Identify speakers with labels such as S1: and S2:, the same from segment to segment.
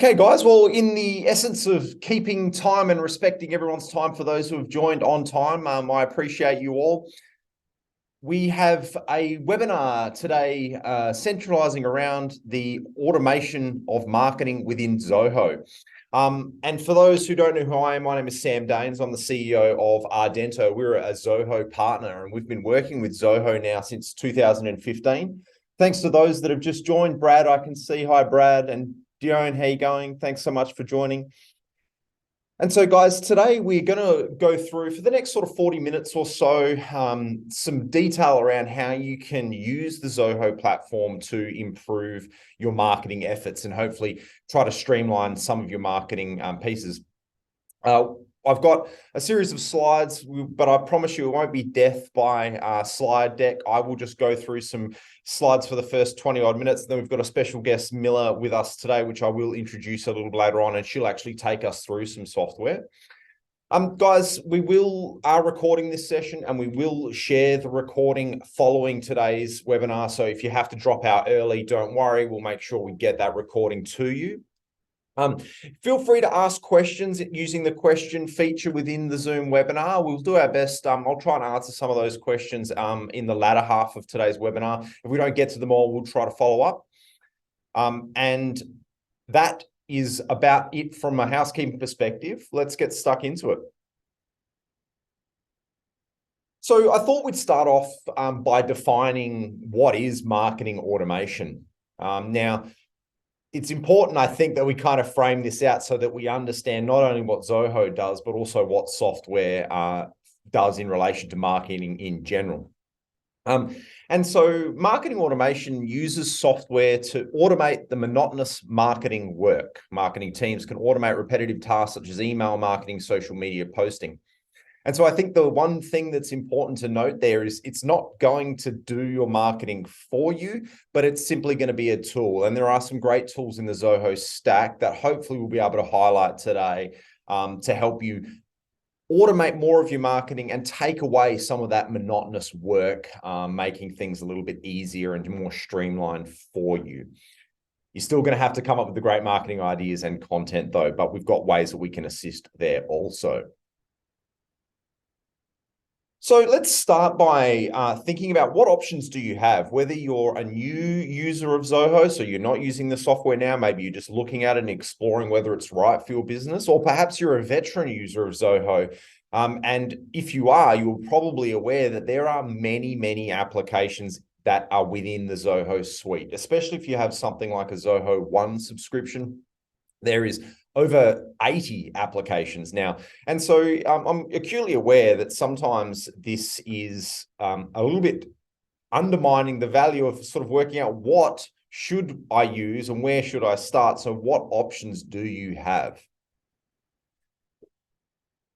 S1: Okay, guys. Well, in the essence of keeping time and respecting everyone's time for those who have joined on time, I appreciate you all. We have a webinar today centralizing around the automation of marketing within Zoho. And for those who don't know who I am, my name is Sam Daynes. I'm the CEO of Ardento. We're a Zoho partner, and we've been working with Zoho now since 2015. Thanks to those that have just joined. Brad, I can see. Hi, Brad. And Dion, how you going? Thanks so much for joining. And so, guys, today we're going to go through for the next sort of 40 minutes or so, some detail around how you can use the Zoho platform to improve your marketing efforts and hopefully try to streamline some of your marketing pieces. I've got a series of slides, but I promise you it won't be death by slide deck. I will just go through some slides for the first 20 odd minutes. Then we've got a special guest, Milla, with us today, which I will introduce a little later on, and she'll actually take us through some software. Guys, we are recording this session, and we will share the recording following today's webinar. So if you have to drop out early, don't worry. We'll make sure we get that recording to you. Feel free to ask questions using the question feature within the Zoom webinar. We'll do our best. I'll try and answer some of those questions in the latter half of today's webinar. If we don't get to them all, we'll try to follow up. And that is about it from a housekeeping perspective. Let's get stuck into it. So I thought we'd start off by defining what is marketing automation. Now, it's important, I think, that we kind of frame this out so that we understand not only what Zoho does, but also what software does in relation to marketing in general. And so marketing automation uses software to automate the monotonous marketing work. Marketing teams can automate repetitive tasks such as email marketing, social media posting. And so I think the one thing that's important to note there is it's not going to do your marketing for you, but it's simply going to be a tool. And there are some great tools in the Zoho stack that hopefully we'll be able to highlight today to help you automate more of your marketing and take away some of that monotonous work, making things a little bit easier and more streamlined for you. You're still going to have to come up with the great marketing ideas and content though, but we've got ways that we can assist there also. So let's start by thinking about what options do you have, whether you're a new user of Zoho, so you're not using the software now, maybe you're just looking at it and exploring whether it's right for your business, or perhaps you're a veteran user of Zoho. And if you are, you're probably aware that there are many, many applications that are within the Zoho suite, especially if you have something like a Zoho One subscription. There is over 80 applications now. And so I'm acutely aware that sometimes this is a little bit undermining the value of sort of working out what should I use and where should I start. So what options do you have?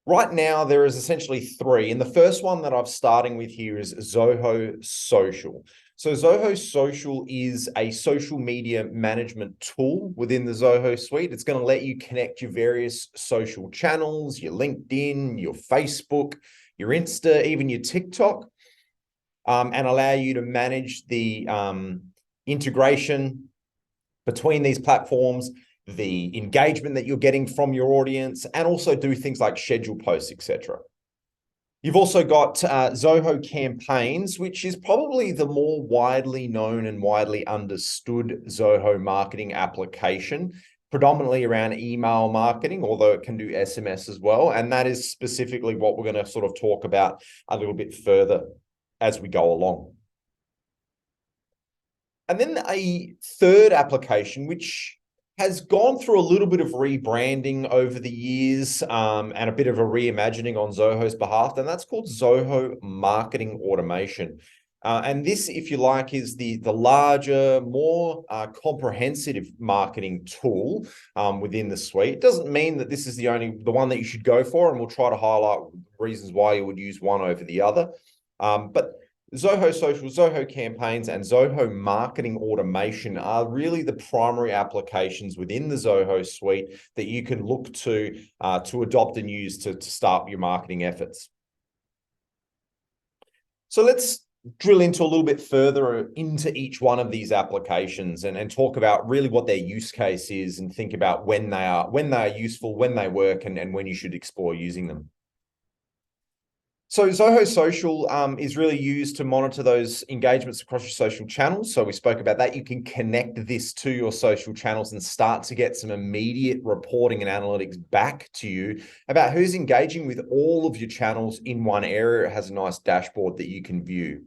S1: Right now, there is essentially three. And the first one that I'm starting with here is Zoho Social. So Zoho Social is a social media management tool within the Zoho suite. It's going to let you connect your various social channels, your LinkedIn, your Facebook, your Insta, even your TikTok, and allow you to manage the integration between these platforms, the engagement that you're getting from your audience, and also do things like schedule posts, etc. You've also got Zoho Campaigns, which is probably the more widely known and widely understood Zoho marketing application, predominantly around email marketing, although it can do SMS as well. And that is specifically what we're going to sort of talk about a little bit further as we go along. And then a third application, which has gone through a little bit of rebranding over the years and a bit of a reimagining on Zoho's behalf, and that's called Zoho Marketing Automation. And this, if you like, is the larger, more comprehensive marketing tool within the suite. It doesn't mean that this is the one that you should go for, and we'll try to highlight reasons why you would use one over the other. But Zoho Social, Zoho Campaigns, and Zoho Marketing Automation are really the primary applications within the Zoho suite that you can look to adopt and use to start your marketing efforts. So let's drill into a little bit further into each one of these applications and talk about really what their use case is and think about when they are useful, when they work, and when you should explore using them. So Zoho Social is really used to monitor those engagements across your social channels. So we spoke about that. You can connect this to your social channels and start to get some immediate reporting and analytics back to you about who's engaging with all of your channels in one area. It has a nice dashboard that you can view.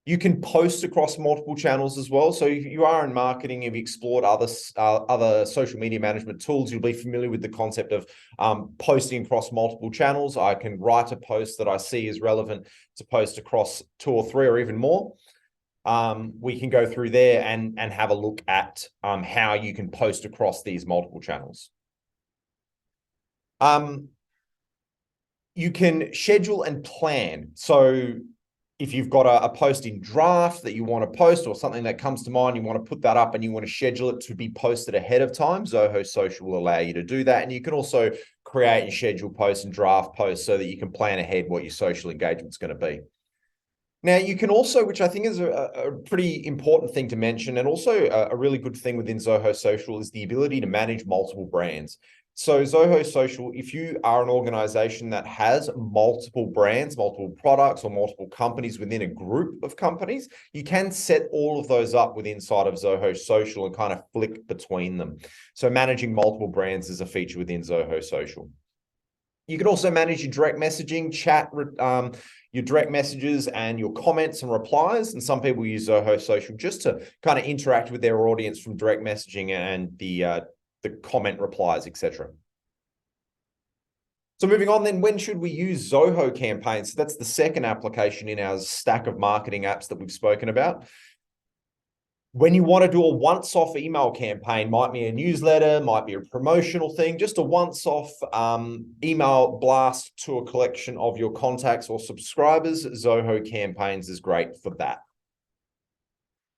S1: You can post across multiple channels as well. So if you are in marketing, if you explored other social media management tools, you'll be familiar with the concept of posting across multiple channels. I can write a post that I see is relevant to post across 2 or 3 or even more. We can go through there and have a look at how you can post across these multiple channels. You can schedule and plan. So if you've got a post in draft that you want to post or something that comes to mind, you want to put that up and you want to schedule it to be posted ahead of time, Zoho Social will allow you to do that. And you can also create and schedule posts and draft posts so that you can plan ahead what your social engagement's going to be. Now, you can also, which I think is a pretty important thing to mention, and also a really good thing within Zoho Social, is the ability to manage multiple brands. So Zoho Social, if you are an organization that has multiple brands, multiple products, or multiple companies within a group of companies, you can set all of those up within inside of Zoho Social and kind of flick between them. So managing multiple brands is a feature within Zoho Social. You can also manage your direct messaging, chat, your direct messages and your comments and replies. And some people use Zoho Social just to kind of interact with their audience from direct messaging and the comment replies, etc. So moving on then, when should we use Zoho Campaigns? So that's the second application in our stack of marketing apps that we've spoken about. When you want to do a once-off email campaign, might be a newsletter, might be a promotional thing, just a once-off email blast to a collection of your contacts or subscribers, Zoho Campaigns is great for that.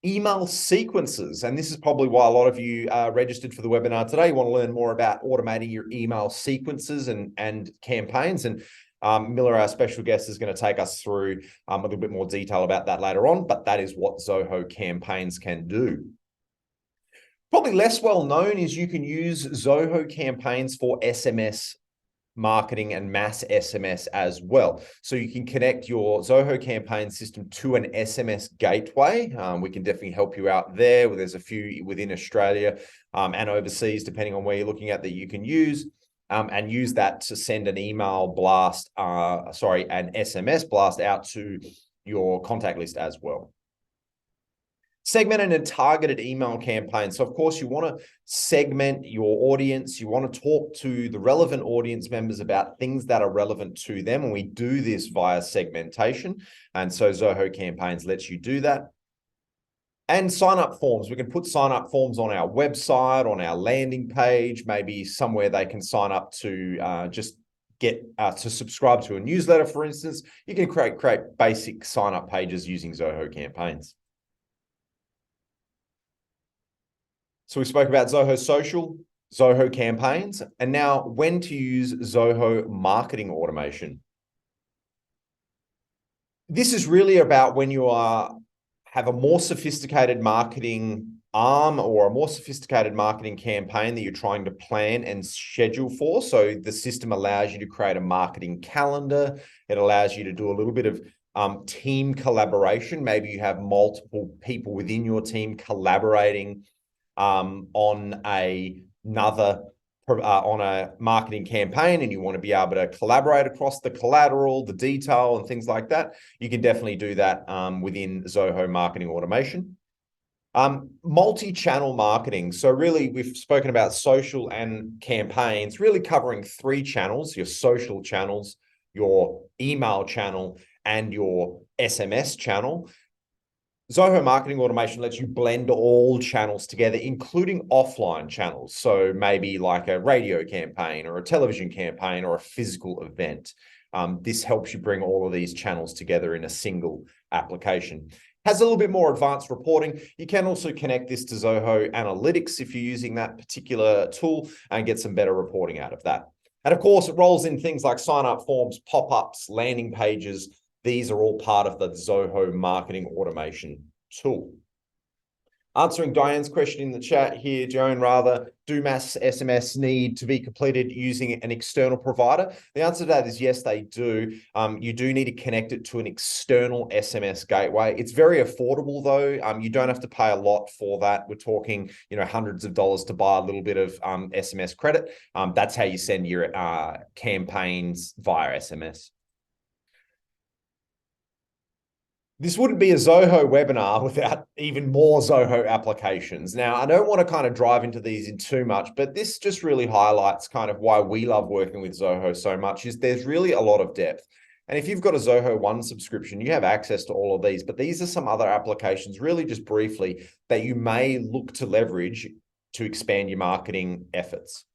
S1: Email sequences, and this is probably why a lot of you are registered for the webinar today. You want to learn more about automating your email sequences and campaigns. And Miller, our special guest, is going to take us through a little bit more detail about that later on, but that is what Zoho Campaigns can do. Probably less well known is you can use Zoho Campaigns for SMS marketing and mass SMS as well. So you can connect your Zoho campaign system to an SMS gateway. We can definitely help you out there. There's a few within Australia and overseas, depending on where you're looking at, that you can use and use that to send an email blast, an SMS blast out to your contact list as well. Segmented and targeted email campaigns. So of course you want to segment your audience. You want to talk to the relevant audience members about things that are relevant to them. And we do this via segmentation. And so Zoho Campaigns lets you do that. And sign-up forms. We can put sign-up forms on our website, on our landing page, maybe somewhere they can sign up to just get to subscribe to a newsletter, for instance. You can create basic sign-up pages using Zoho Campaigns. So we spoke about Zoho Social, Zoho Campaigns, and now when to use Zoho Marketing Automation. This is really about when you have a more sophisticated marketing arm or a more sophisticated marketing campaign that you're trying to plan and schedule for. So the system allows you to create a marketing calendar. It allows you to do a little bit of team collaboration. Maybe you have multiple people within your team collaborating on a marketing campaign, and you want to be able to collaborate across the collateral, the detail, and things like that. You can definitely do that within Zoho Marketing Automation. Multi-channel marketing. So really, we've spoken about social and campaigns, really covering 3 channels: your social channels, your email channel, and your SMS channel. Zoho Marketing Automation lets you blend all channels together, including offline channels. So maybe like a radio campaign or a television campaign or a physical event. This helps you bring all of these channels together in a single application. Has a little bit more advanced reporting. You can also connect this to Zoho Analytics if you're using that particular tool and get some better reporting out of that. And of course, it rolls in things like sign-up forms, pop-ups, landing pages, These are all part of the Zoho marketing automation tool. Answering Diane's question in the chat here, Joan, rather, do mass SMS need to be completed using an external provider? The answer to that is yes, they do. You do need to connect it to an external SMS gateway. It's very affordable though. You don't have to pay a lot for that. We're talking, hundreds of dollars to buy a little bit of SMS credit. That's how you send your campaigns via SMS. This wouldn't be a Zoho webinar without even more Zoho applications. Now, I don't want to kind of drive into these in too much, but this just really highlights kind of why we love working with Zoho so much is there's really a lot of depth. And if you've got a Zoho One subscription, you have access to all of these, but these are some other applications, really just briefly, that you may look to leverage to expand your marketing efforts.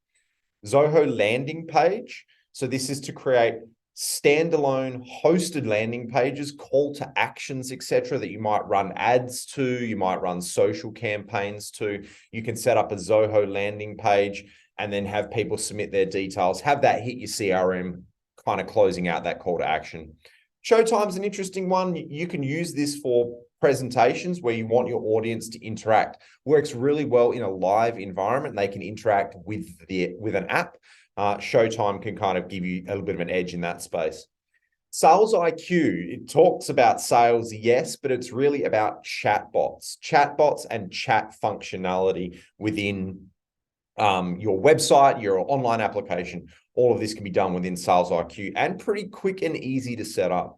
S1: Zoho landing page. So this is to create standalone hosted landing pages, call to actions, etc., that you might run ads to, you might run social campaigns to. You can set up a Zoho landing page and then have people submit their details, have that hit your CRM, kind of closing out that call to action. Showtime's an interesting one. You can use this for presentations where you want your audience to interact. Works really well in a live environment. They can interact with an app. Showtime can kind of give you a little bit of an edge in that space. Sales IQ, it talks about sales, yes, but it's really about chatbots and chat functionality within your website, your online application. All of this can be done within Sales IQ and pretty quick and easy to set up.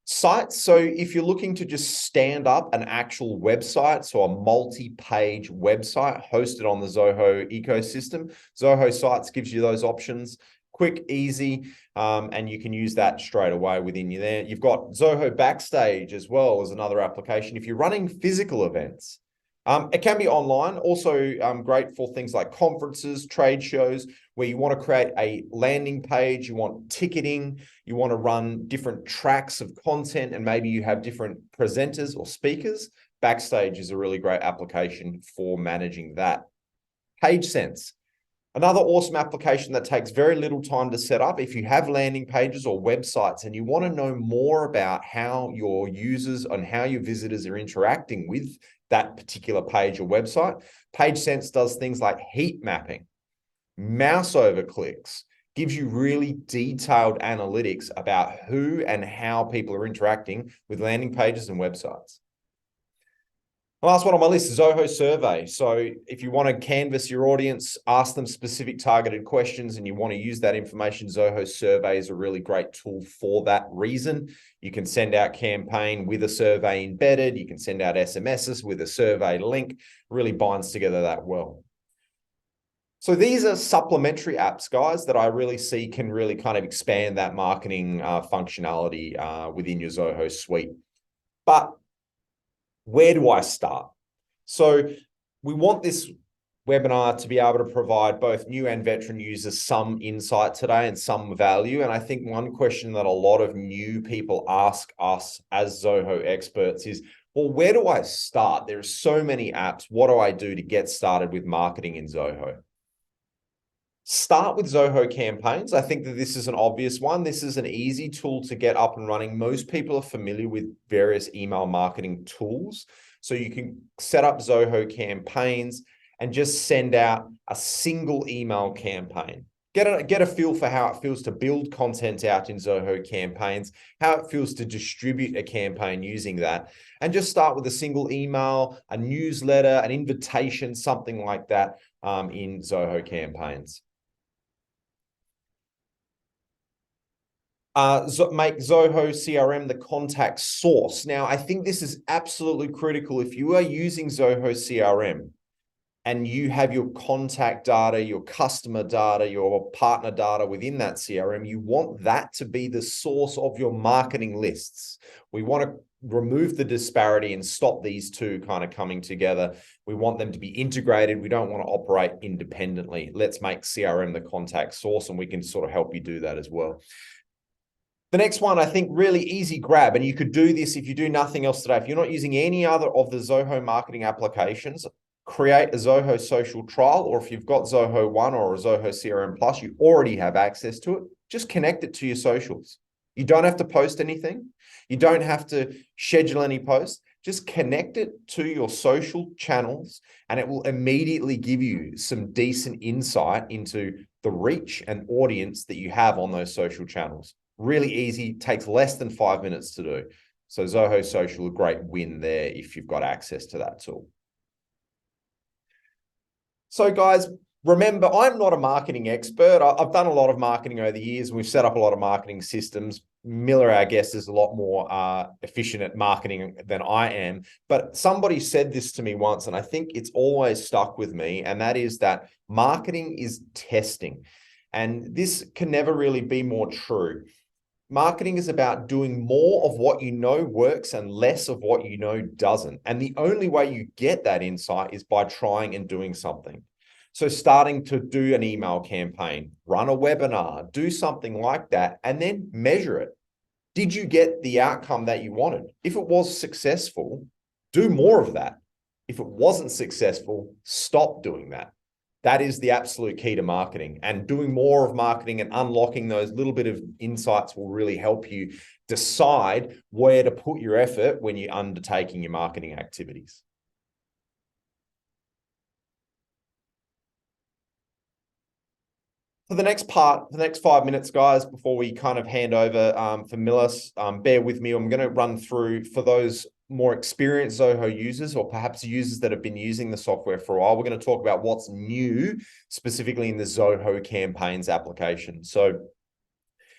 S1: Sites, so if you're looking to just stand up an actual website, so a multi-page website hosted on the Zoho ecosystem, Zoho Sites gives you those options, quick, easy, and you can use that straight away within you there. You've got Zoho Backstage as well as another application. If you're running physical events, it can be online, also great for things like conferences, trade shows, where you want to create a landing page, you want ticketing, you want to run different tracks of content, and maybe you have different presenters or speakers. Backstage is a really great application for managing that. PageSense, another awesome application that takes very little time to set up. If you have landing pages or websites and you want to know more about how your users and how your visitors are interacting with that particular page or website, PageSense does things like heat mapping, mouse over clicks, gives you really detailed analytics about who and how people are interacting with landing pages and websites. The last one on my list is Zoho Survey. So if you want to canvas your audience, ask them specific targeted questions, and you want to use that information, Zoho Survey is a really great tool for that reason. You can send out campaign with a survey embedded. You can send out SMSs with a survey link. Really binds together that well. So these are supplementary apps, guys, that I really see can really kind of expand that marketing functionality within your Zoho suite. But where do I start? So we want this webinar to be able to provide both new and veteran users some insight today and some value. And I think one question that a lot of new people ask us as Zoho experts is, well, where do I start? There are so many apps. What do I do to get started with marketing in Zoho? Start with Zoho Campaigns. I think that this is an obvious one. This is an easy tool to get up and running. Most people are familiar with various email marketing tools. So you can set up Zoho Campaigns and just send out a single email campaign. Get a feel for how it feels to build content out in Zoho Campaigns, how it feels to distribute a campaign using that, and just start with a single email, a newsletter, an invitation, something like that in Zoho Campaigns. Make Zoho CRM the contact source. Now, I think this is absolutely critical. If you are using Zoho CRM and you have your contact data, your customer data, your partner data within that CRM, you want that to be the source of your marketing lists. We want to remove the disparity and stop these two kind of coming together. We want them to be integrated. We don't want to operate independently. Let's make CRM the contact source, and we can sort of help you do that as well. The next one, I think, really easy grab, and you could do this if you do nothing else today. If you're not using any other of the Zoho marketing applications, create a Zoho social trial, or if you've got Zoho One or a Zoho CRM Plus, you already have access to it. Just connect it to your socials. You don't have to post anything. You don't have to schedule any posts. Just connect it to your social channels and it will immediately give you some decent insight into the reach and audience that you have on those social channels. Really easy, takes less than 5 minutes to do. So Zoho Social, a great win there if you've got access to that tool. So guys, remember, I'm not a marketing expert. I've done a lot of marketing over the years. We've set up a lot of marketing systems. Miller, our guest, is a lot more efficient at marketing than I am. But somebody said this to me once, and I think it's always stuck with me, and that is that marketing is testing. And this can never really be more true. Marketing is about doing more of what you know works and less of what you know doesn't. And the only way you get that insight is by trying and doing something. So starting to do an email campaign, run a webinar, do something like that, and then measure it. Did you get the outcome that you wanted? If it was successful, do more of that. If it wasn't successful, stop doing that. That is the absolute key to marketing, and doing more of marketing and unlocking those little bit of insights will really help you decide where to put your effort when you're undertaking your marketing activities. For the next part, the next 5 minutes, guys, before we kind of hand over for Millis, bear with me. I'm going to run through, for those more experienced Zoho users or perhaps users that have been using the software for a while, we're going to talk about what's new specifically in the Zoho Campaigns application. So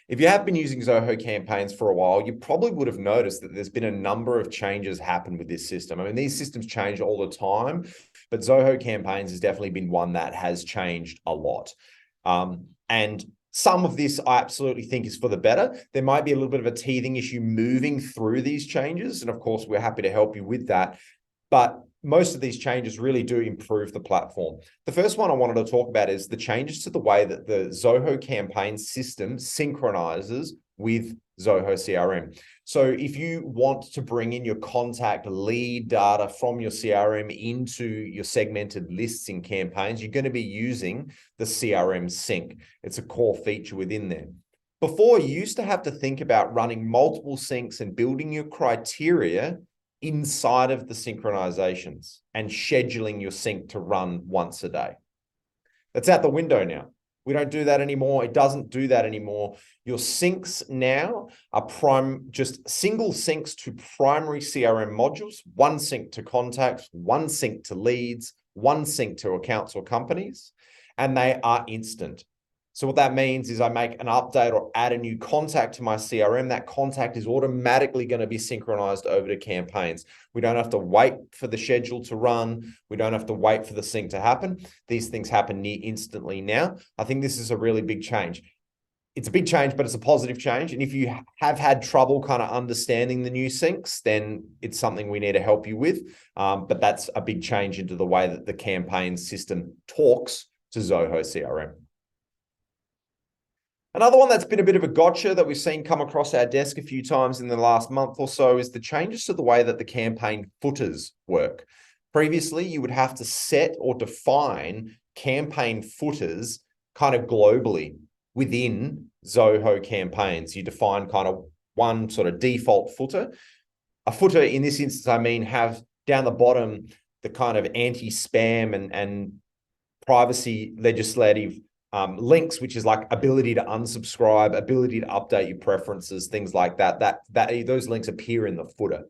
S1: if you have been using Zoho Campaigns for a while, you probably would have noticed that there's been a number of changes happen with this system. I mean, these systems change all the time, but Zoho Campaigns has definitely been one that has changed a lot. And some of this I absolutely think is for the better. There might be a little bit of a teething issue moving through these changes. And of course, we're happy to help you with that. But most of these changes really do improve the platform. The first one I wanted to talk about is the changes to the way that the Zoho Campaign system synchronizes with Zoho CRM. So if you want to bring in your contact lead data from your CRM into your segmented lists in campaigns, you're going to be using the CRM sync. It's a core feature within there. Before, you used to have to think about running multiple syncs and building your criteria inside of the synchronizations and scheduling your sync to run once a day. That's out the window now. We don't do that anymore. It doesn't do that anymore. Your syncs now are just single syncs to primary CRM modules, one sync to contacts, one sync to leads, one sync to accounts or companies, and they are instant. So what that means is I make an update or add a new contact to my CRM. That contact is automatically going to be synchronized over to campaigns. We don't have to wait for the schedule to run. We don't have to wait for the sync to happen. These things happen near instantly now. I think this is a really big change. It's a big change, but it's a positive change. And if you have had trouble kind of understanding the new syncs, then it's something we need to help you with. But that's a big change into the way that the campaign system talks to Zoho CRM. Another one that's been a bit of a gotcha that we've seen come across our desk a few times in the last month or so is the changes to the way that the campaign footers work. Previously, you would have to set or define campaign footers kind of globally within Zoho Campaigns. You define kind of one sort of default footer. A footer in this instance, I mean, have down the bottom the kind of anti-spam and privacy legislative links, which is like ability to unsubscribe, ability to update your preferences, things like that. Those links appear in the footer.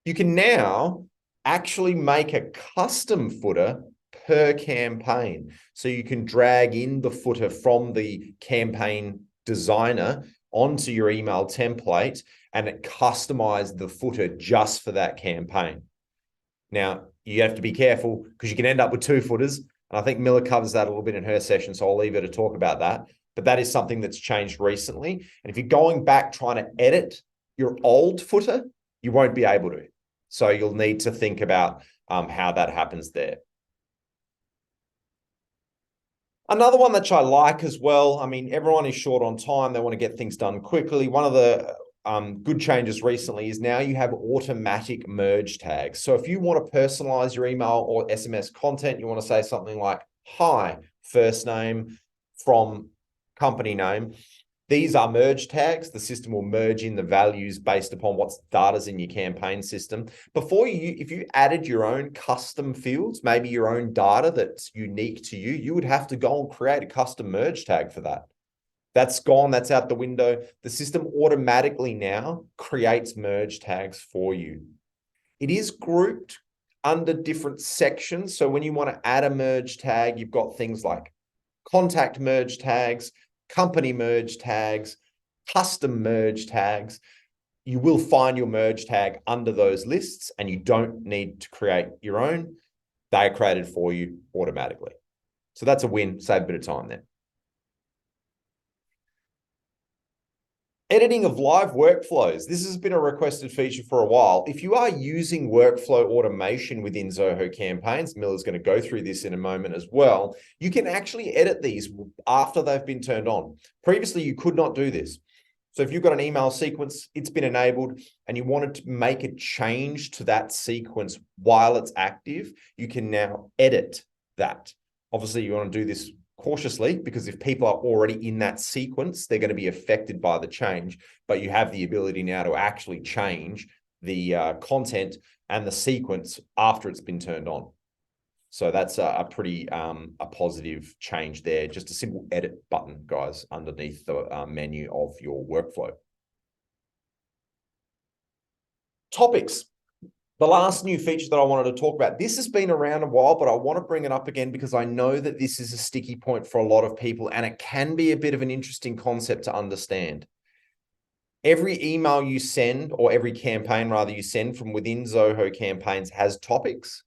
S1: You can now actually make a custom footer per campaign. So you can drag in the footer from the campaign designer onto your email template and it customize the footer just for that campaign. Now, you have to be careful because you can end up with two footers. And I think Miller covers that a little bit in her session, so I'll leave her to talk about that. But that is something that's changed recently. And if you're going back trying to edit your old footer, you won't be able to. So you'll need to think about how that happens there. Another one that I like as well, I mean, everyone is short on time. They want to get things done quickly. One of the good changes recently is now you have automatic merge tags. So if you want to personalize your email or SMS content, you want to say something like, hi, first name from company name, These are merge tags. The system will merge in the values based upon what's data's in your campaign system. If you added your own custom fields, maybe your own data that's unique to you, you would have to go and create a custom merge tag for that. That's gone, that's out the window. The system automatically now creates merge tags for you. It is grouped under different sections. So when you want to add a merge tag, you've got things like contact merge tags, company merge tags, custom merge tags. You will find your merge tag under those lists, and you don't need to create your own. They are created for you automatically. So that's a win, save a bit of time there. Editing of live workflows. This has been a requested feature for a while. If you are using workflow automation within Zoho Campaigns, Milla's going to go through this in a moment as well, you can actually edit these after they've been turned on. Previously, you could not do this. So if you've got an email sequence, it's been enabled, and you wanted to make a change to that sequence while it's active, you can now edit that. Obviously, you want to do this cautiously, because if people are already in that sequence, they're going to be affected by the change, but you have the ability now to actually change the content and the sequence after it's been turned on. So that's a pretty a positive change there. Just a simple edit button, guys, underneath the menu of your workflow. Topics. The last new feature that I wanted to talk about, this has been around a while, but I want to bring it up again because I know that this is a sticky point for a lot of people, and it can be a bit of an interesting concept to understand. Every email you send, or every campaign rather you send from within Zoho Campaigns, has topics.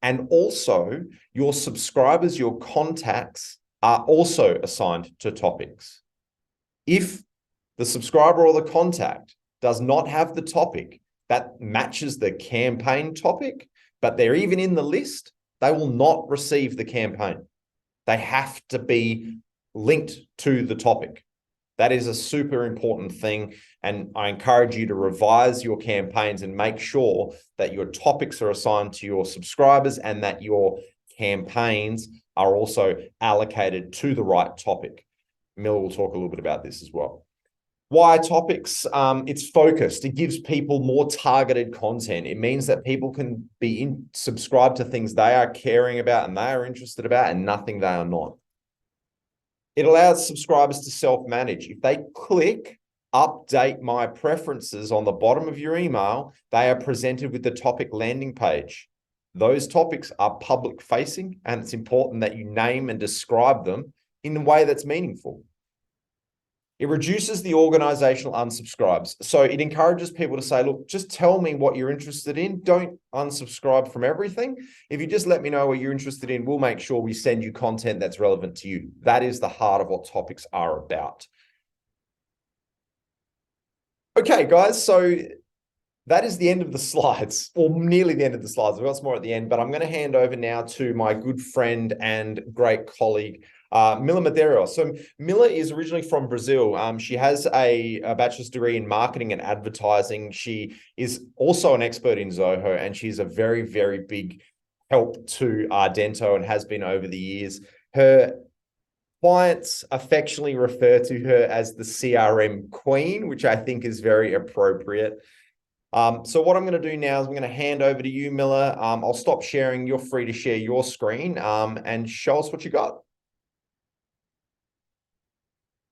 S1: And also your subscribers, your contacts, are also assigned to topics. If the subscriber or the contact does not have the topic that matches the campaign topic, but they're even in the list, they will not receive the campaign. They have to be linked to the topic. That is a super important thing. And I encourage you to revise your campaigns and make sure that your topics are assigned to your subscribers and that your campaigns are also allocated to the right topic. Milla will talk a little bit about this as well. Why topics? It's focused. It gives people more targeted content. It means that people can be subscribed to things they are caring about and they are interested about, and nothing they are not. It allows subscribers to self-manage. If they click update my preferences on the bottom of your email, they are presented with the topic landing page. Those topics are public facing, and it's important that you name and describe them in a way that's meaningful. It reduces the organizational unsubscribes. So it encourages people to say, look, just tell me what you're interested in. Don't unsubscribe from everything. If you just let me know what you're interested in, we'll make sure we send you content that's relevant to you. That is the heart of what topics are about. Okay, guys, so that is the end of the slides, or nearly the end of the slides. We've got some more at the end, but I'm going to hand over now to my good friend and great colleague, Milla Medeiros. So Milla is originally from Brazil. She has a bachelor's degree in marketing and advertising. She is also an expert in Zoho, and she's a very, very big help to Ardento and has been over the years. Her clients affectionately refer to her as the CRM queen, which I think is very appropriate. So what I'm going to do now is I'm going to hand over to you, Milla. I'll stop sharing. You're free to share your screen and show us what you got.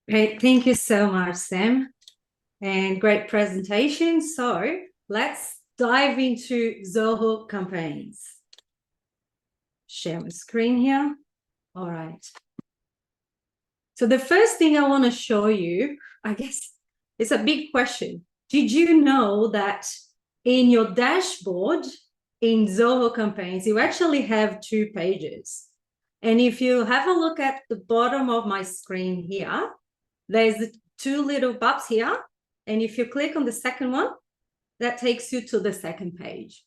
S2: Great. Thank you so much, Sam. And great presentation. So let's dive into Zoho Campaigns. Share my screen here. All right. So the first thing I want to show you, I guess it's a big question. Did you know that in your dashboard in Zoho Campaigns, you actually have 2 pages? And if you have a look at the bottom of my screen here, there's 2 little buttons here. And if you click on the second one, that takes you to the second page.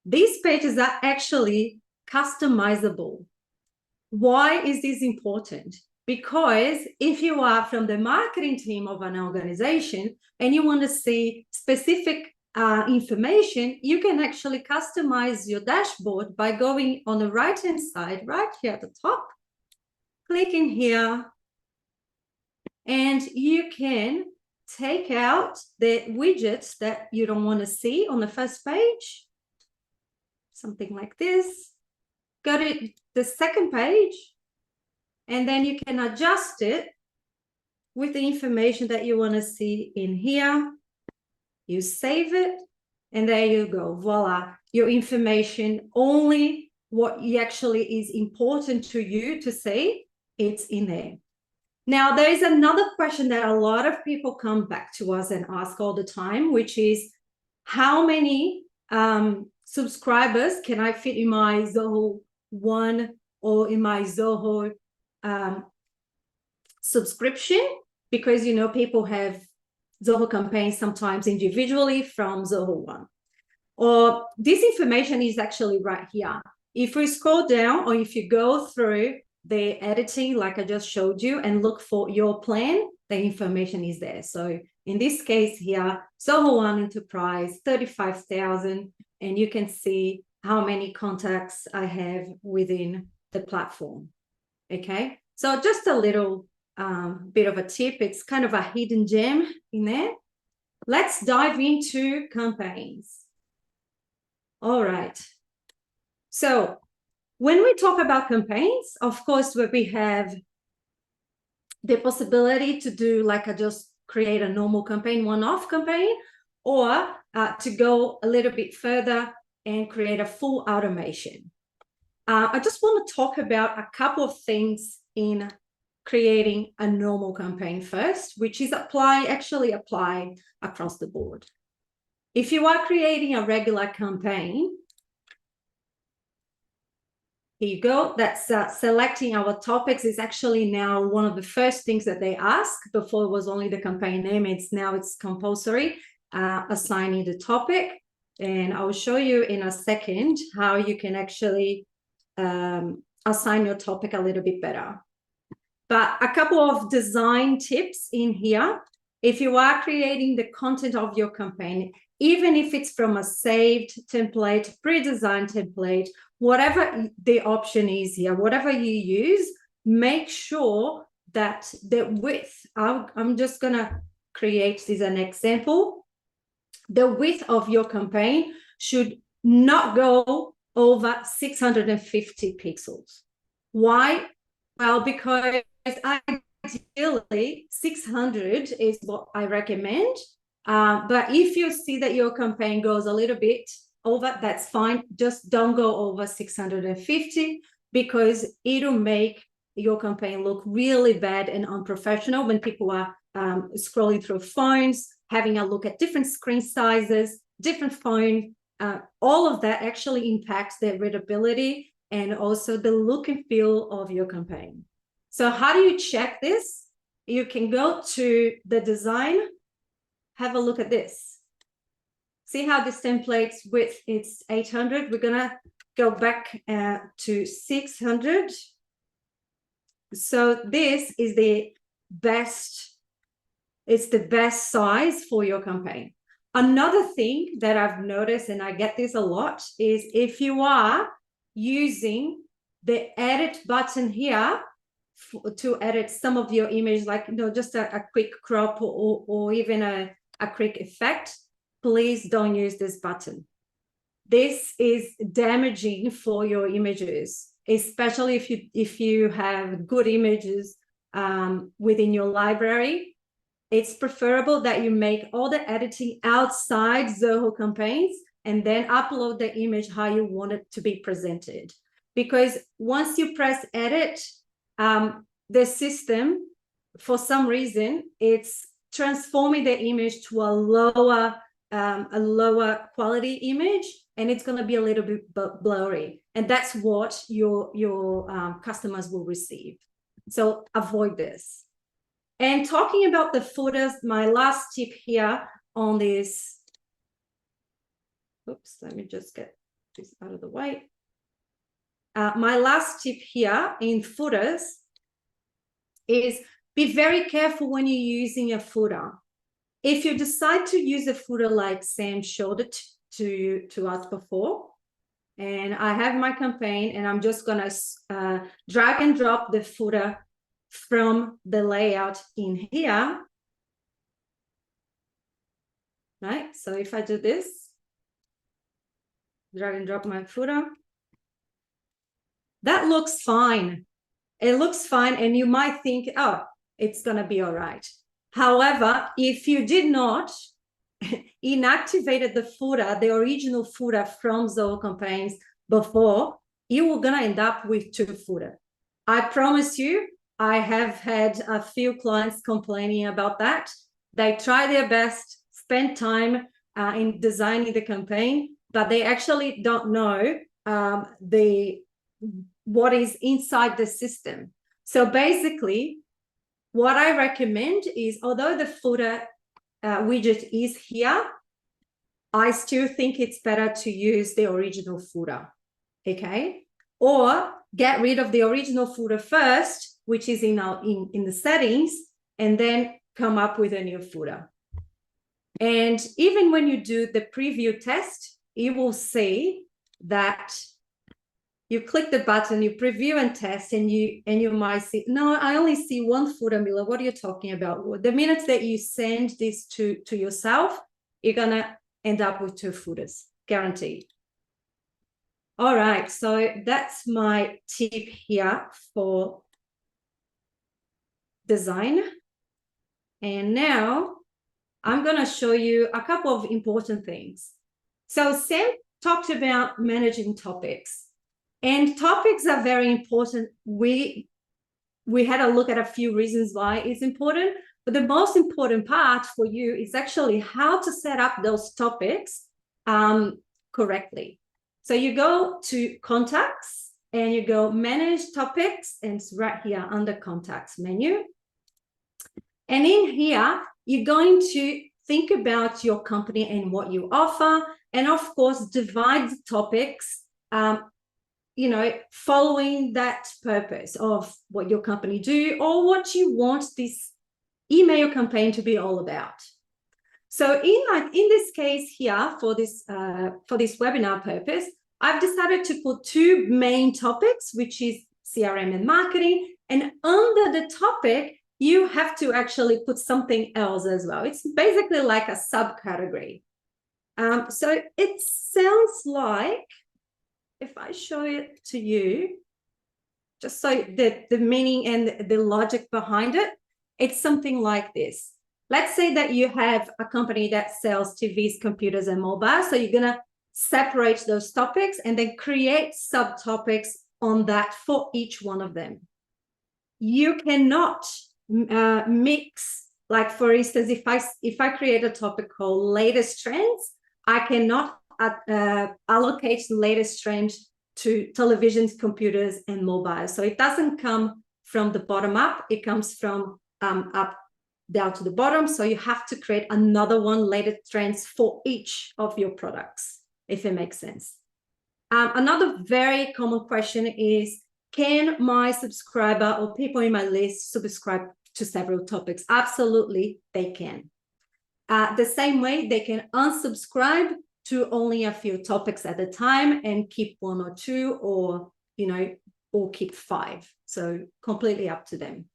S2: These pages are actually customizable. Why is this important? Because if you are from the marketing team of an organization and you want to see specific information, you can actually customize your dashboard by going on the right-hand side, right here at the top, clicking here, and you can take out the widgets that you don't want to see on the first page, something like this. Go to the second page, and then you can adjust it with the information that you want to see in here. You save it, and there you go. Voila, your information, only what actually is important to you to say, it's in there. Now, there is another question that a lot of people come back to us and ask all the time, which is how many subscribers can I fit in my Zoho One or in my Zoho subscription? Because, you know, people have Zoho Campaigns sometimes individually from Zoho One. Or this information is actually right here. If we scroll down, or if you go through the editing, like I just showed you, and look for your plan, the information is there. So in this case here, Zoho One Enterprise, 35,000, and you can see how many contacts I have within the platform. Okay, so just a little bit of a tip. It's kind of a hidden gem in there. Let's dive into campaigns. All right. So when we talk about campaigns, of course, where we have the possibility to do like just create a normal campaign, one-off campaign, or to go a little bit further and create a full automation. I just want to talk about a couple of things in creating a normal campaign first, which is actually apply across the board. If you are creating a regular campaign, here you go. That's selecting our topics is actually now one of the first things that they ask. Before it was only the campaign name. Now it's compulsory, assigning the topic. And I'll show you in a second how you can actually assign your topic a little bit better. But a couple of design tips in here. If you are creating the content of your campaign, even if it's from a saved template, pre-designed template, whatever the option is here, whatever you use, make sure that the width, I'm just going to create this as an example. The width of your campaign should not go over 650 pixels. Why? Well, because ideally 600 is what I recommend. But if you see that your campaign goes a little bit over, that's fine. Just don't go over 650 because it'll make your campaign look really bad and unprofessional when people are scrolling through phones, having a look at different screen sizes, different phone. All of that actually impacts the readability and also the look and feel of your campaign. So how do you check this? You can go to the design, have a look at this. See how this template's width, it's 800. We're gonna go back to 600. So this is the best, it's the best size for your campaign. Another thing that I've noticed, and I get this a lot, is if you are using the edit button here to edit some of your image, like, you know, just a quick crop or even a quick effect, please don't use this button. This is damaging for your images, especially if you have good images within your library. It's preferable that you make all the editing outside Zoho Campaigns and then upload the image how you want it to be presented. Because once you press edit, the system, for some reason, it's transforming the image to a lower quality image, and it's going to be a little bit blurry, and that's what your customers will receive. So avoid this. And talking about the footers, my last tip here on this, oops, let me just get this out of the way. My last tip here in footers is be very careful when you're using a footer. If you decide to use a footer like Sam showed it to us before, and I have my campaign and I'm just gonna drag and drop the footer from the layout in here, right? So if I do this, drag and drop my footer, that looks fine. It looks fine, and you might think, oh, it's going to be all right. However, if you did not inactivated the footer, the original footer from Zoho Campaigns before, you were going to end up with 2 footers. I promise you, I have had a few clients complaining about that. They try their best, spend time in designing the campaign, but they actually don't know what is inside the system. So basically, what I recommend is, although the footer widget is here, I still think it's better to use the original footer, okay? Or get rid of the original footer first, which is in the settings, and then come up with a new footer. And even when you do the preview test, you will see that you click the button, you preview and test, and you might see, no, I only see 1 footer, Milla. What are you talking about? The minute that you send this to yourself, you're gonna end up with 2 footers, guaranteed. All right, so that's my tip here for design. And now I'm gonna show you a couple of important things. So Sam talked about managing topics. And topics are very important. We had a look at a few reasons why it's important, but the most important part for you is actually how to set up those topics correctly. So you go to contacts and you go manage topics, and it's right here under contacts menu. And in here, you're going to think about your company and what you offer, and of course, divide the topics following that purpose of what your company do or what you want this email campaign to be all about. So in this case here, for this webinar purpose, I've decided to put 2 main topics, which is CRM and marketing. And under the topic, you have to actually put something else as well. It's basically like a subcategory. So it sounds like, if I show it to you, just so that the meaning and the logic behind it, it's something like this. Let's say that you have a company that sells TVs, computers, and mobile. So you're going to separate those topics and then create subtopics on that for each one of them. You cannot mix, like for instance, if I create a topic called latest trends, I cannot allocate the latest trend to televisions, computers, and mobile. So it doesn't come from the bottom up, it comes from up down to the bottom. So you have to create another one, latest trends, for each of your products, if it makes sense. Another very common question is, can my subscriber or people in my list subscribe to several topics? Absolutely, they can. The same way they can unsubscribe to only a few topics at a time and keep 1 or 2, or keep 5. So completely up to them.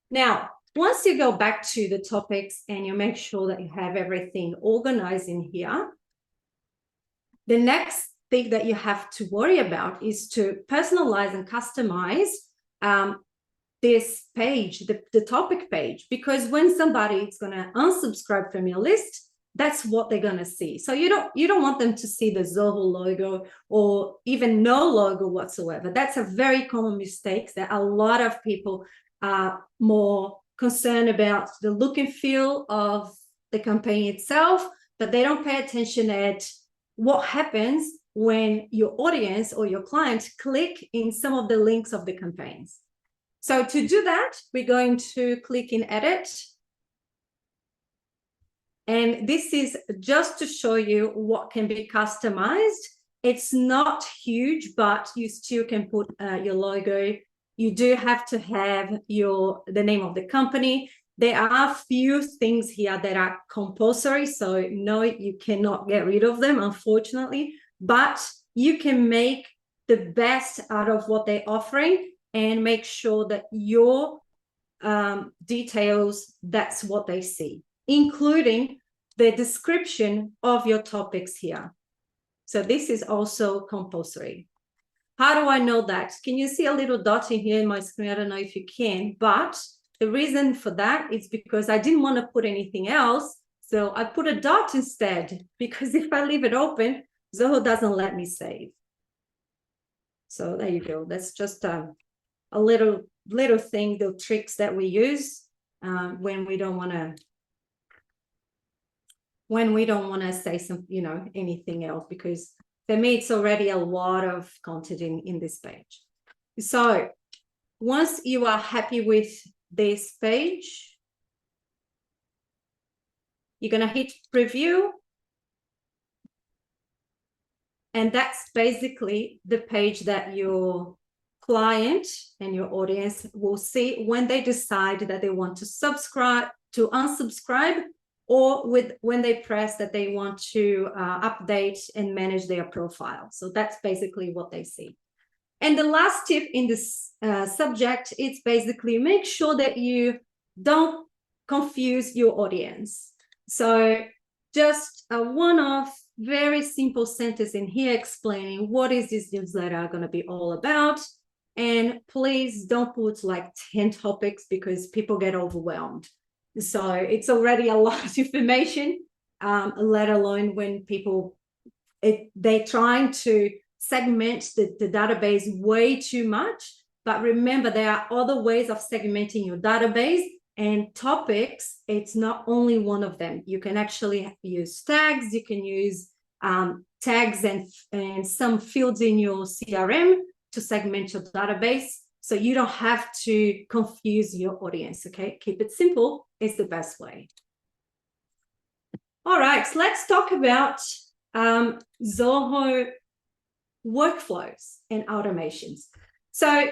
S2: Now, once you go back to the topics and you make sure that you have everything organized in here, the next thing that you have to worry about is to personalize and customize this page, the topic page, because when somebody is going to unsubscribe from your list, that's what they're going to see. So you don't want them to see the Zoho logo or even no logo whatsoever. That's a very common mistake that a lot of people are more concerned about the look and feel of the campaign itself, but they don't pay attention at what happens when your audience or your client click in some of the links of the campaigns. So to do that, we're going to click in edit. And this is just to show you what can be customized. It's not huge, but you still can put your logo. You do have to have the name of the company. There are a few things here that are compulsory, so no, you cannot get rid of them, unfortunately, but you can make the best out of what they're offering and make sure that your details, that's what they see, including the description of your topics here. So this is also compulsory. How do I know that? Can you see a little dot in here in my screen? I don't know if you can, but the reason for that is because I didn't want to put anything else. So I put a dot instead, because if I leave it open, Zoho doesn't let me save. So there you go. That's just a little thing, the tricks that we use when we don't want to say some, anything else, because for me, it's already a lot of content in this page. So once you are happy with this page, you're going to hit preview. And that's basically the page that your client and your audience will see when they decide that they want to subscribe, to unsubscribe, or when they press that they want to update and manage their profile. So that's basically what they see. And the last tip in this subject, it's basically make sure that you don't confuse your audience. So just a one-off, very simple sentence in here explaining what is this newsletter going to be all about. And please don't put like 10 topics because people get overwhelmed. So it's already a lot of information, let alone when people, they're trying to segment the database way too much. But remember, there are other ways of segmenting your database, and topics, it's not only one of them. You can actually use tags, you can use tags and some fields in your CRM to segment your database. So you don't have to confuse your audience, okay? Keep it simple is the best way. All right, so let's talk about Zoho workflows and automations. So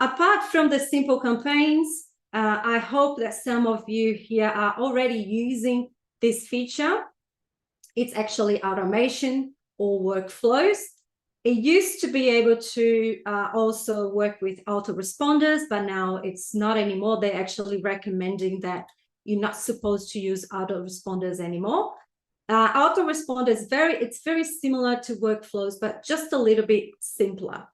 S2: apart from the simple campaigns, I hope that some of you here are already using this feature. It's actually automation or workflows. It used to be able to also work with autoresponders, but now it's not anymore. They're actually recommending that you're not supposed to use autoresponders anymore. Autoresponder is it's very similar to workflows, but just a little bit simpler.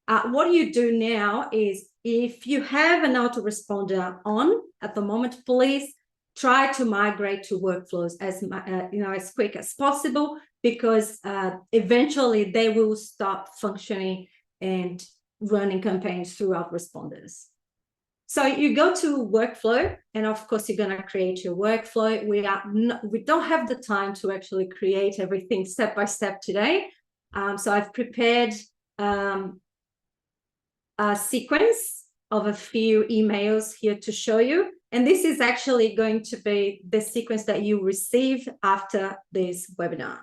S2: What you do now is, if you have an autoresponder on at the moment, please try to migrate to workflows as quick as possible, because eventually they will stop functioning and running campaigns through autoresponders. So you go to workflow, and of course you're going to create your workflow. We don't have the time to actually create everything step by step today. So I've prepared a sequence of a few emails here to show you. And this is actually going to be the sequence that you receive after this webinar.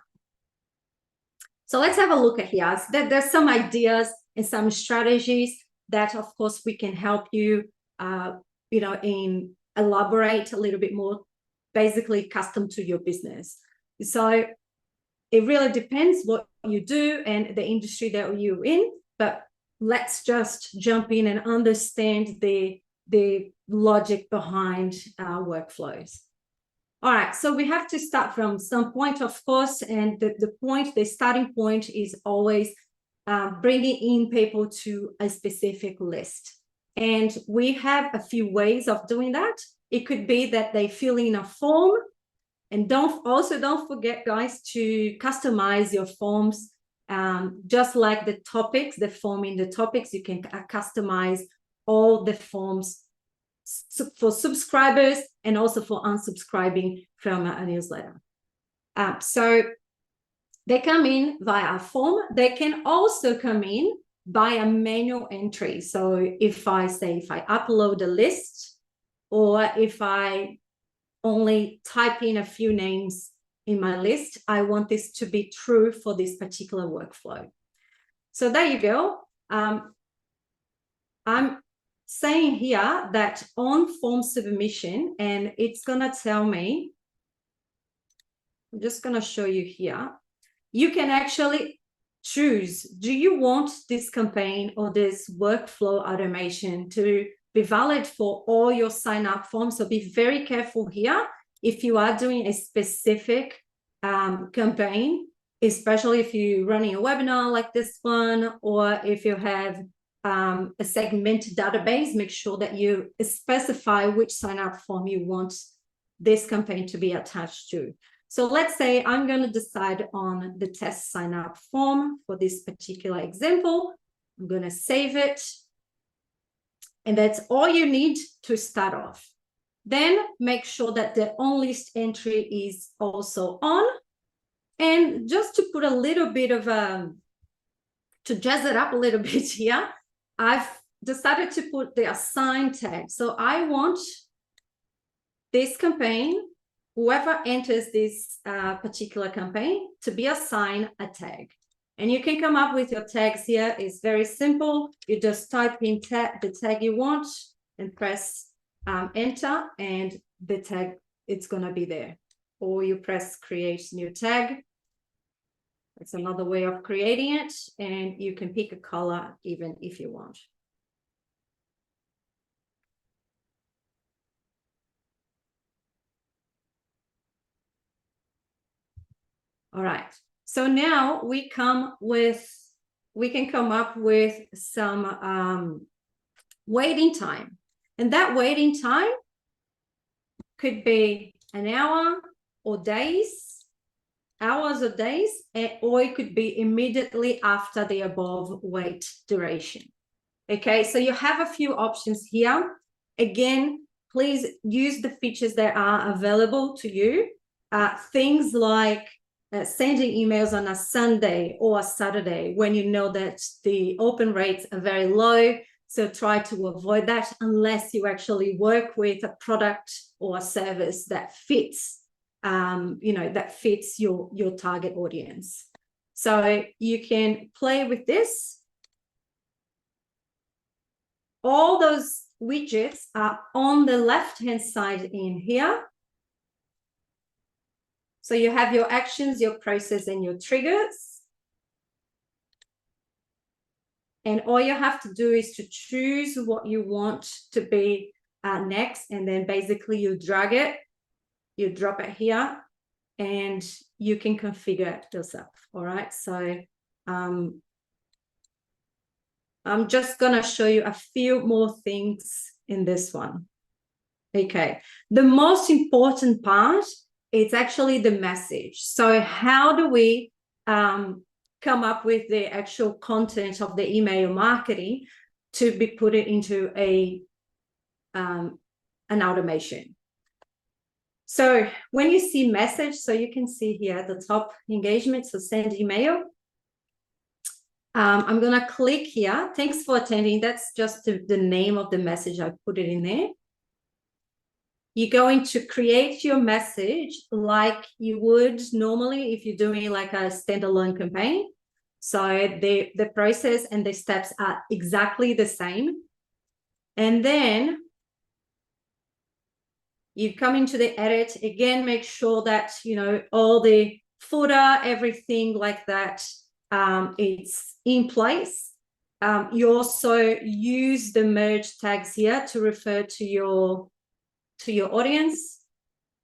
S2: So let's have a look at here. There's some ideas and some strategies that, of course, we can help you, in elaborate a little bit more, basically custom to your business. So it really depends what you do and the industry that you're in, but let's just jump in and understand the logic behind workflows. All right, so we have to start from some point, of course, and the starting point is always bringing in people to a specific list. And we have a few ways of doing that. It could be that they fill in a form, and don't forget, guys, to customize your forms. Just like the topics, the form in the topics, you can customize all the forms for subscribers and also for unsubscribing from a newsletter. So they come in via a form. They can also come in by a manual entry. So if I upload a list, or if I only type in a few names in my list, I want this to be true for this particular workflow. So there you go. I'm saying here that on form submission, and it's going to tell me, I'm just going to show you here, you can actually choose, do you want this campaign or this workflow automation to be valid for all your sign up forms. So be very careful here. If you are doing a specific campaign, especially if you're running a webinar like this one, or if you have a segmented database, make sure that you specify which sign up form you want this campaign to be attached to. So let's say I'm going to decide on the test sign up form for this particular example. I'm going to save it. And that's all you need to start off. Then make sure that the on list entry is also on. And just to put a little bit of to jazz it up a little bit here, I've decided to put the assign tag. So I want this campaign, whoever enters this particular campaign, to be assigned a tag. And you can come up with your tags here. It's very simple. You just type in the tag you want and press enter, and the tag, it's going to be there. Or you press create new tag. It's another way of creating it. And you can pick a color even if you want. All right. So now we can come up with some waiting time. And that waiting time could be an hour or days, hours or days, or it could be immediately after the above wait duration. Okay, so you have a few options here. Again, please use the features that are available to you. Things like sending emails on a Sunday or a Saturday when you know that the open rates are very low. So try to avoid that unless you actually work with a product or a service that fits, that fits your target audience. So you can play with this. All those widgets are on the left-hand side in here. So you have your actions, your process, and your triggers. And all you have to do is to choose what you want to be next. And then basically you drag it, you drop it here, and you can configure it yourself. All right. So I'm just going to show you a few more things in this one. Okay. The most important part, it's actually the message. So how do we come up with the actual content of the email marketing to be put it into an automation? So when you see message, so you can see here at the top engagement, so send email. I'm going to click here. Thanks for attending. That's just the name of the message. I put it in there. You're going to create your message like you would normally if you're doing like a standalone campaign. So the process and the steps are exactly the same. And then you come into the edit. Again, make sure that, all the footer, everything like that, it's in place. You also use the merge tags here to refer to your audience.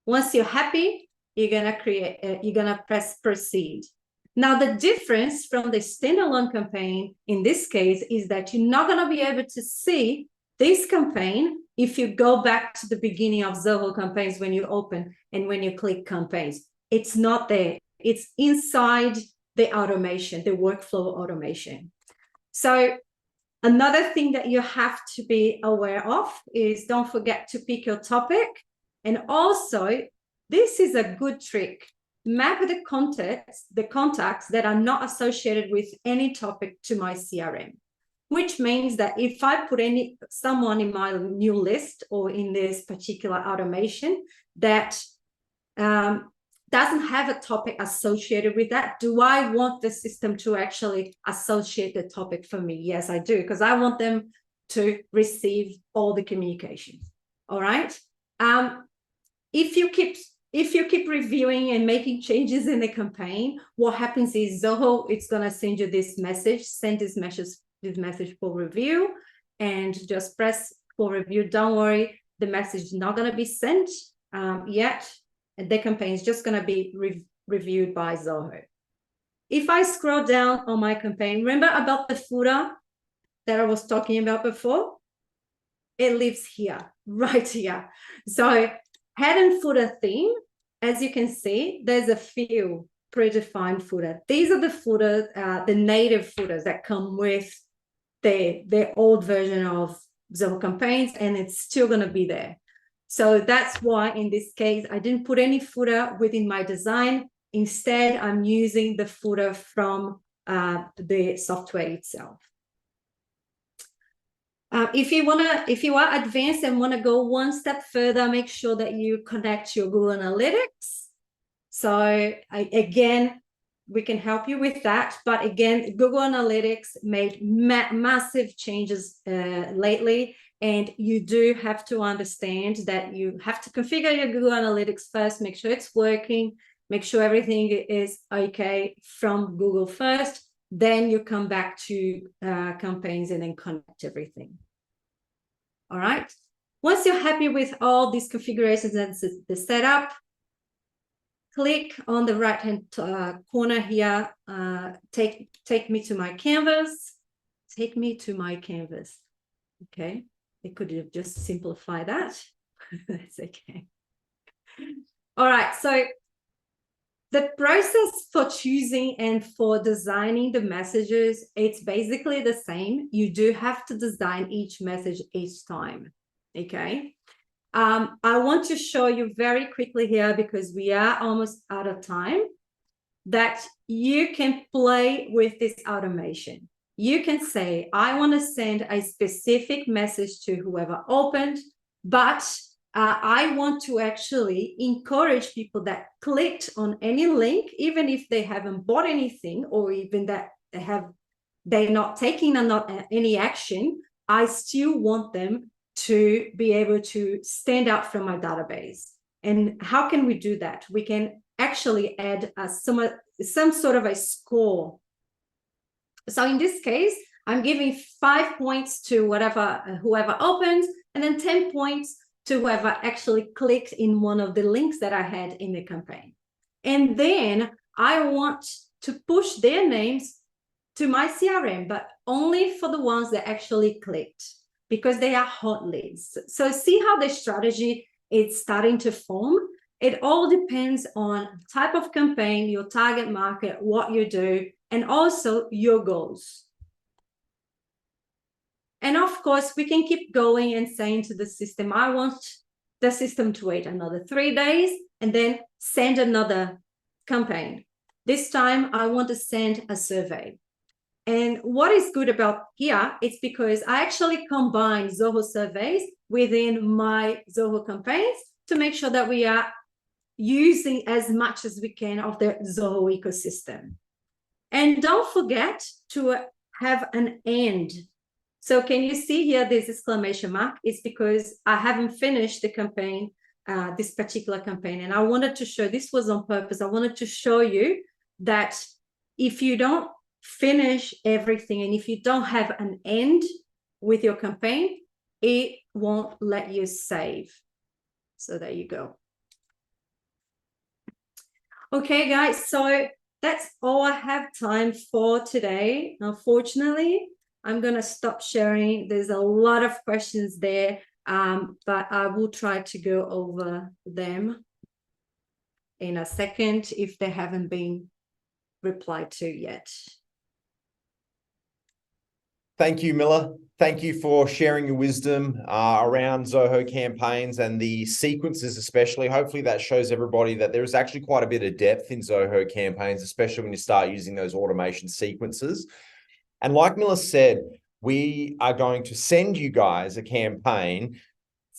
S2: Once you're happy, you're gonna press proceed. Now, the difference from the standalone campaign in this case is that you're not gonna be able to see this campaign if you go back to the beginning of Zoho Campaigns when you open and when you click campaigns. It's not there. It's inside the automation, the workflow automation. So another thing that you have to be aware of is don't forget to pick your topic. And also, this is a good trick. Map the contacts that are not associated with any topic to my CRM, which means that if I put someone in my new list or in this particular automation that doesn't have a topic associated with that, do I want the system to actually associate the topic for me? Yes, I do, because I want them to receive all the communication. All right. If you keep reviewing and making changes in the campaign, what happens is Zoho, it's going to send you this message, send this message for review, and just press for review. Don't worry, the message is not going to be sent yet. The campaign is just going to be reviewed by Zoho. If I scroll down on my campaign, remember about the footer that I was talking about before? It lives here, right here. So head and footer theme, as you can see, there's a few predefined footer. These are the footers, the native footers that come with the old version of Zoho Campaigns, and it's still going to be there. So that's why in this case, I didn't put any footer within my design. Instead, I'm using the footer from the software itself. If you are advanced and want to go one step further, make sure that you connect your Google Analytics. So again, we can help you with that. But again, Google Analytics made massive changes lately. And you do have to understand that you have to configure your Google Analytics first, make sure it's working, make sure everything is okay from Google first. Then you come back to campaigns and then connect everything. All right. Once you're happy with all these configurations and the setup, click on the right-hand corner here. Take me to my canvas. Take me to my canvas. Okay. They could have just simplified that. That's okay. All right. So the process for choosing and for designing the messages, it's basically the same. You do have to design each message each time. Okay. I want to show you very quickly here, because we are almost out of time, that you can play with this automation. You can say, I want to send a specific message to whoever opened, but I want to actually encourage people that clicked on any link, even if they haven't bought anything, or even that they're not taking any action. I still want them to be able to stand out from my database. And how can we do that? We can actually add some sort of a score. So in this case, I'm giving 5 points to whoever opens, and then 10 points to whoever actually clicked in one of the links that I had in the campaign. And then I want to push their names to my CRM, but only for the ones that actually clicked, because they are hot leads. So see how the strategy is starting to form? It all depends on type of campaign, your target market, what you do, and also your goals. And of course, we can keep going and saying to the system, I want the system to wait another 3 days and then send another campaign. This time, I want to send a survey. And what is good about here, it's because I actually combine Zoho surveys within my Zoho campaigns to make sure that we are using as much as we can of the Zoho ecosystem. And don't forget to have an end. So can you see here this exclamation mark? It's because I haven't finished the campaign, this particular campaign. And I wanted to show, this was on purpose. I wanted to show you that if you don't finish everything and if you don't have an end with your campaign, it won't let you save. So there you go. Okay, guys, so that's all I have time for today. Unfortunately, I'm going to stop sharing. There's a lot of questions there, but I will try to go over them in a second if they haven't been replied to yet.
S1: Thank you, Milla. Thank you for sharing your wisdom around Zoho Campaigns and the sequences especially. Hopefully that shows everybody that there is actually quite a bit of depth in Zoho Campaigns, especially when you start using those automation sequences. And like Milla said, we are going to send you guys a campaign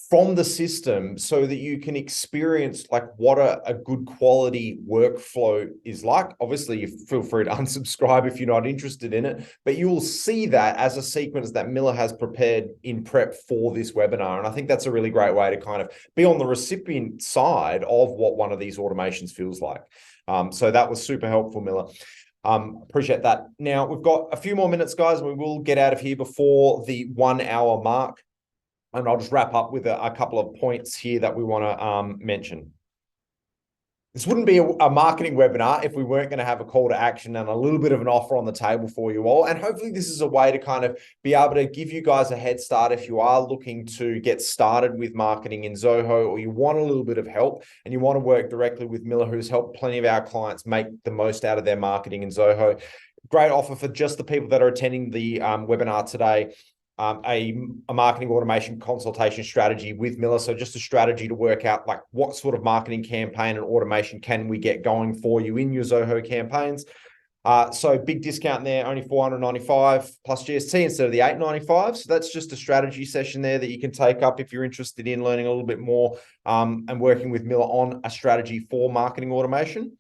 S1: from the system so that you can experience like what a good quality workflow is like. Obviously, you feel free to unsubscribe if you're not interested in it, but you will see that as a sequence that Milla has prepared in prep for this webinar. And I think that's a really great way to kind of be on the recipient side of what one of these automations feels like. So that was super helpful, Milla. Appreciate that. Now we've got a few more minutes, guys, and we will get out of here before the 1 hour mark. And I'll just wrap up with a couple of points here that we want to mention. This wouldn't be a marketing webinar if we weren't going to have a call to action and a little bit of an offer on the table for you all. And hopefully this is a way to kind of be able to give you guys a head start if you are looking to get started with marketing in Zoho, or you want a little bit of help and you want to work directly with Milla, who's helped plenty of our clients make the most out of their marketing in Zoho. Great offer for just the people that are attending the webinar today. A marketing automation consultation strategy with Milla. So just a strategy to work out like what sort of marketing campaign and automation can we get going for you in your Zoho campaigns. So big discount there, only $495 plus GST instead of the $895. So that's just a strategy session there that you can take up if you're interested in learning a little bit more and working with Milla on a strategy for marketing automation.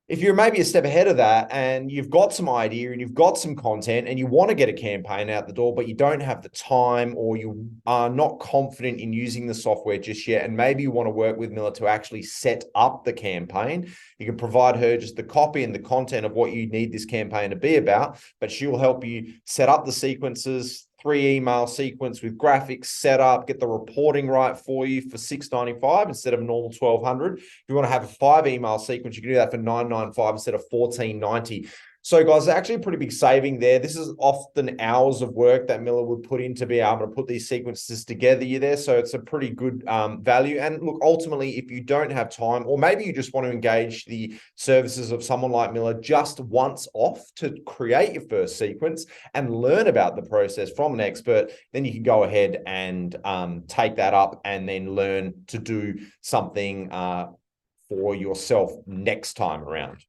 S1: If you're maybe a step ahead of that and you've got some idea and you've got some content and you want to get a campaign out the door, but you don't have the time or you are not confident in using the software just yet, and maybe you want to work with Milla to actually set up the campaign, you can provide her just the copy and the content of what you need this campaign to be about, but she will help you set up the sequences, 3 email sequence with graphics set up, get the reporting right for you for $695 instead of normal $1,200. If you want to have a 5 email sequence, you can do that for $995 instead of $1,490. So guys, actually a pretty big saving there. This is often hours of work that Milla would put in to be able to put these sequences together there. So it's a pretty good value. And look, ultimately, if you don't have time, or maybe you just want to engage the services of someone like Milla just once off to create your first sequence and learn about the process from an expert, then you can go ahead and take that up and then learn to do something for yourself next time around.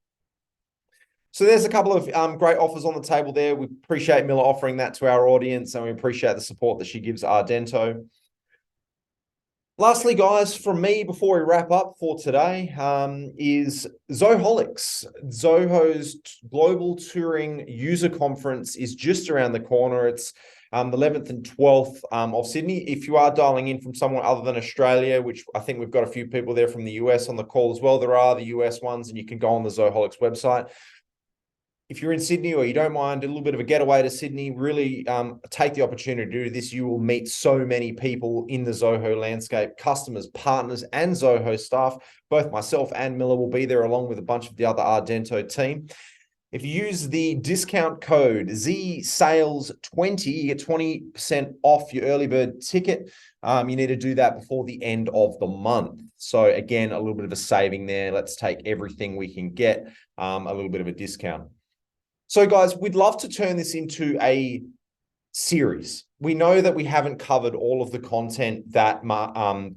S1: So there's a couple of great offers on the table there. We appreciate Milla offering that to our audience, and we appreciate the support that she gives Ardento. Lastly, guys, from me, before we wrap up for today, is Zoholics. Zoho's Global Touring User Conference is just around the corner. It's the 11th and 12th of Sydney. If you are dialing in from somewhere other than Australia, which I think we've got a few people there from the US on the call as well, there are the US ones, and you can go on the Zoholics website. If you're in Sydney or you don't mind a little bit of a getaway to Sydney, really take the opportunity to do this. You will meet so many people in the Zoho landscape, customers, partners, and Zoho staff. Both myself and Milla will be there along with a bunch of the other Ardento team. If you use the discount code ZSALES20, you get 20% off your early bird ticket. You need to do that before the end of the month. So again, a little bit of a saving there. Let's take everything we can get, a little bit of a discount. So guys, we'd love to turn this into a series. We know that we haven't covered all of the content that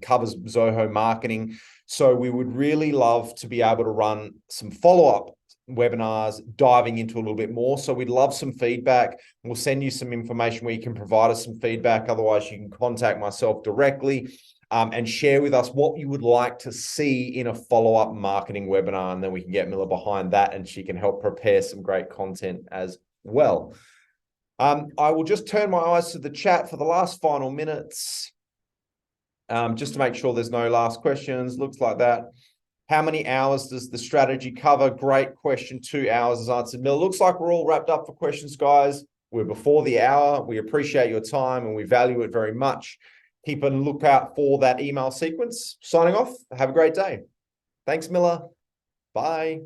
S1: covers Zoho marketing. So we would really love to be able to run some follow-up webinars diving into a little bit more. So we'd love some feedback. We'll send you some information where you can provide us some feedback. Otherwise, you can contact myself directly and share with us what you would like to see in a follow-up marketing webinar. And then we can get Milla behind that and she can help prepare some great content as well. I will just turn my eyes to the chat for the last final minutes, just to make sure there's no last questions. Looks like that. How many hours does the strategy cover? Great question. 2 hours is answered. Milla, looks like we're all wrapped up for questions, guys. We're before the hour. We appreciate your time and we value it very much. Keep a lookout for that email sequence. Signing off. Have a great day. Thanks, Milla. Bye.